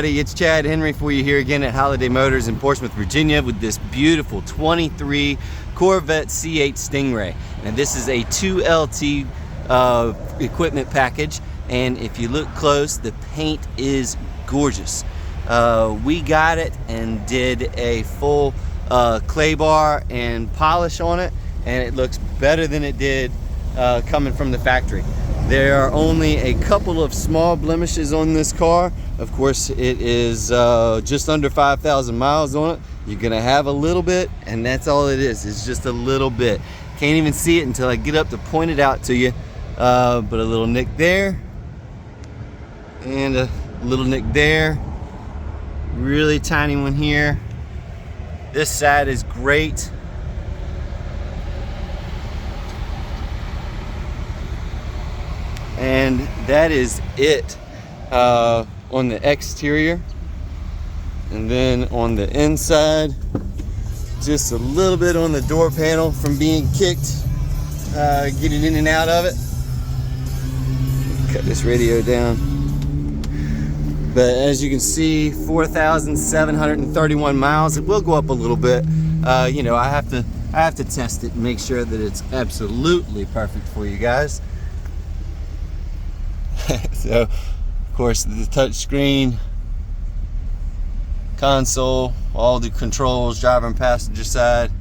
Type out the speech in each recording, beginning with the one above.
It's Chad Henry for you here again at Holiday Motors in Portsmouth, Virginia with this beautiful 23 Corvette C8 Stingray. And this is a 2LT equipment package, and if you look close, the paint is gorgeous. We got it and did a full clay bar and polish on it, and it looks better than it did coming from the factory. There are only a couple of small blemishes on this car. Of course, it is just under 5,000 miles on it. You're gonna have a little bit, and that's all it is. It's just a little bit. Can't even see it until I get up to point it out to you. But a little nick there, and a little nick there. Really tiny one here. This side is great. And that is it on the exterior. And then on the inside, just a little bit on the door panel from being kicked, getting in and out of it. Cut this radio down. But as you can see, 4,731 miles. It will go up a little bit. You know, I have to test it and make sure that it's absolutely perfect for you guys. So, of course, the touch screen, console, all the controls, driver and passenger side,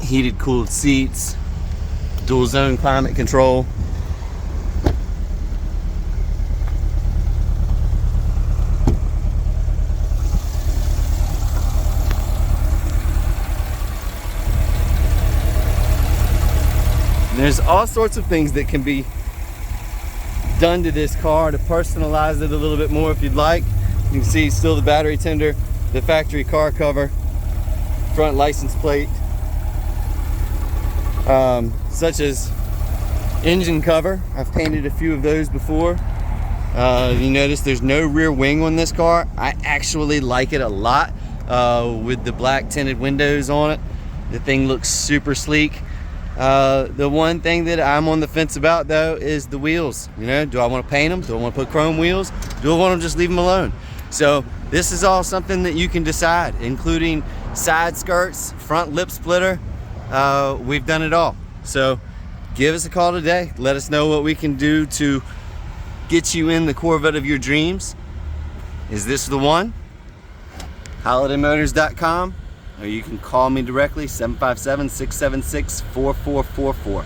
heated, cooled seats, dual zone climate control. And there's all sorts of things that can be done to this car to personalize it a little bit more if you'd like. You can see still the battery tender, the factory car cover, front license plate, such as engine cover. I've painted a few of those before. You notice there's no rear wing on this car. I actually like it a lot with the black tinted windows on it. The thing looks super sleek. The one thing that I'm on the fence about though is the wheels. You know, do I want to paint them? Do I want to put chrome wheels? Do I want to just leave them alone? So this is all something that you can decide, including side skirts, front lip splitter. We've done it all. So give us a call today. Let us know what we can do to get you in the Corvette of your dreams. Is this the one? HolidayMotors.com. Or you can call me directly, 757-676-4444.